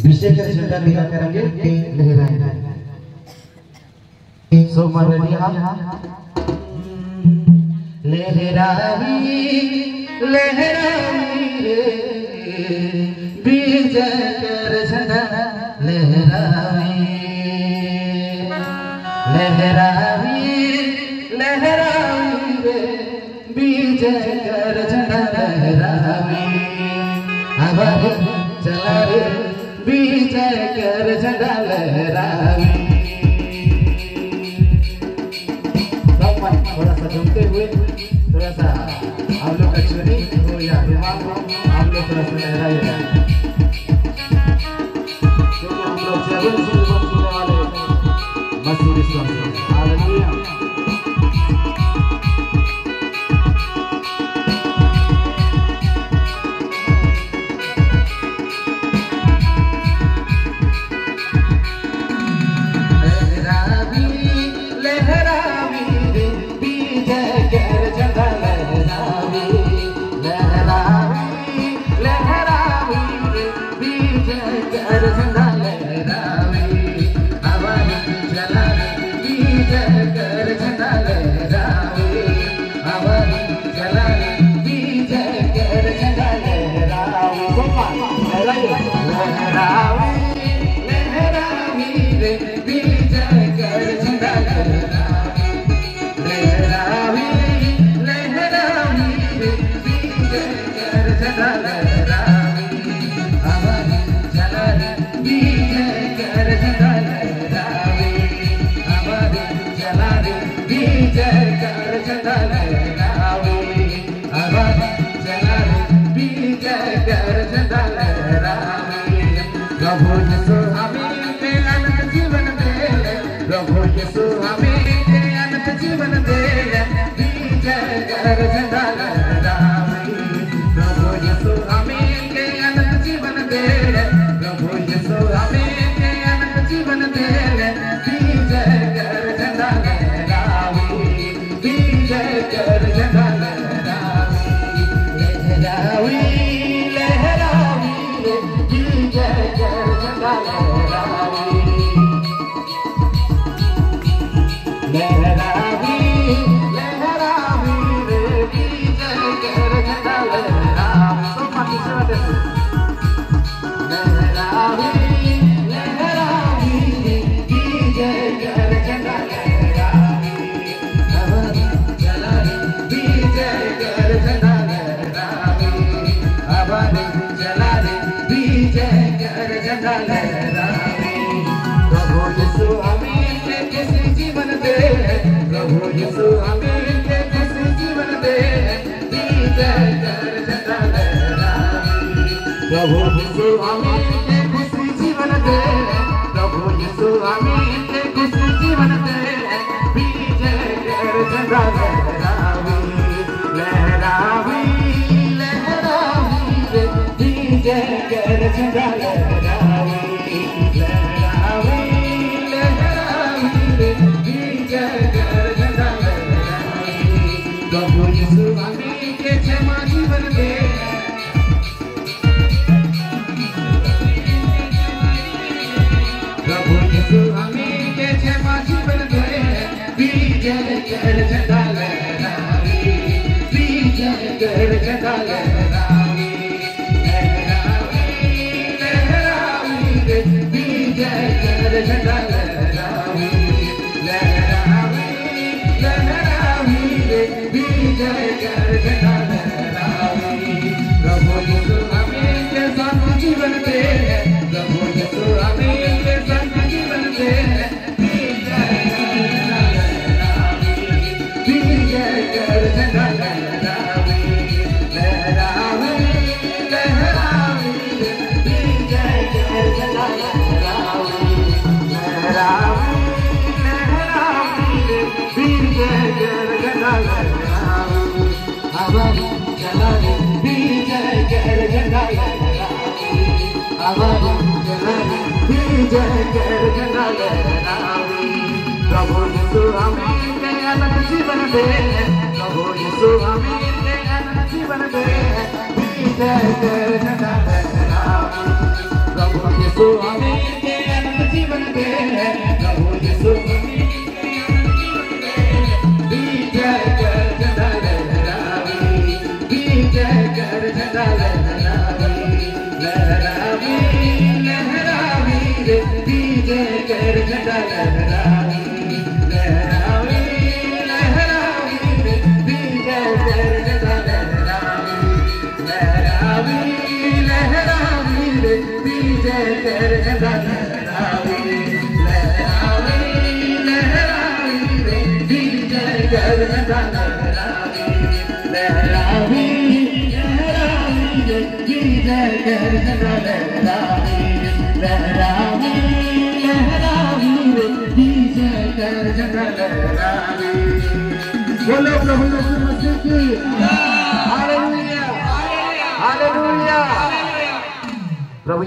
विषय का झंडा लहरा करेंगे लहराएंगे। सो मरली लहरावी लहरावी रे विजय कर झंडा लहरावी लहरावी लहरावी रे विजय कर झंडा लहरावी आवाज चला रे विजय कर झंडा लहरावी। थोड़ा सा जमते हुए थोड़ा सा आप लोग अक्षरी हो या दिमाग हो आप लोग थोड़ा सा लहराइएगा क्योंकि हम लोग 7 सुनने वाले मसूरी सॉन्ग हालेलुया। प्रभु यीशु हमें अनंत जीवन दे, प्रभु यीशु हमें अनंत जीवन दे, विजय कर झंडा लहरावे। प्रभु यीशु हमें अनंत जीवन दे, प्रभु यीशु हमें अनंत जीवन दे, विजय कर झंडा लहरावे, विजय कर झंडा लहरावे लहरावे लहरावे विजय कर झंडा लहरावे लहरावे लहरावे रे विजय कर झंडा लहरावे। लहरावे लहरावे विजय कर झंडा लहरावे चला विजय कर झंडा लहरावे आवाज़ चला विजय कर झंडा लहरावे। प्रभु यीशु हमें कैसे जीवन दे, प्रभु यीशु हमें कैसे जीवन दे, विजय कर झंडा लहरावे। प्रभु यीशु हमें कैसे जीवन दे, प्रभु यीशु हमें कैसे जीवन दे, विजय कर झंडा लहरावे लहरावे लहरावे विजय कर झंडा लहरावे लहरावे लहरावे विजय कर झंडा लहरावे। प्रभु यीशु हमें क्षमा जीवन दे, प्रभु यीशु हमें क्षमा जीवन दे, विजय कर झंडा लहरावे विजय कर झंडा लहरावे विजय कर झंडा लहरावे लहरावे लहरावे विजय कर झंडा लहरावे। प्रभु यीशु हमें संग जीवन दे, प्रभु यीशु हमें संग जीवन दे, विजय कर झंडा लहरावे विजय कर झंडा लहरावे लहरावे लहरावे विजय कर झंडा लहरावे लहरावे लहरावे विजय कर झंडा लहरावे आवाज़ चला विजय कर झंडा लहरावे आवाज़ चला विजय कर झंडा लहरावे। प्रभु यीशु हमें अनंत जीवन दे, प्रभु यीशु हमें अनंत जीवन दे, विजय कर झंडा लहरावे। प्रभु स्वामी के अनंत जीवन के प्रभु यीशु स्वामी के अनंत जीवन के विजय कर झंडा लहरावी विजय कर झंडा लहरावी लहरावी लहरावी रे विजय कर झंडा लहरावी लहरावी लहरावी रे विजय कर झंडा लहरावी लहरावी लहरावी रे विजय कर झंडा लहरावी लहरावी लहरावी रे विजय कर झंडा लहरावी लहरावी लहरावी रे विजय कर झंडा लहरावी लहरावी लहरावी रे विजय कर झंडा लहरावी। बोलो प्रभु यीशु मसीह की हालेलुया हालेलुया। प्रभु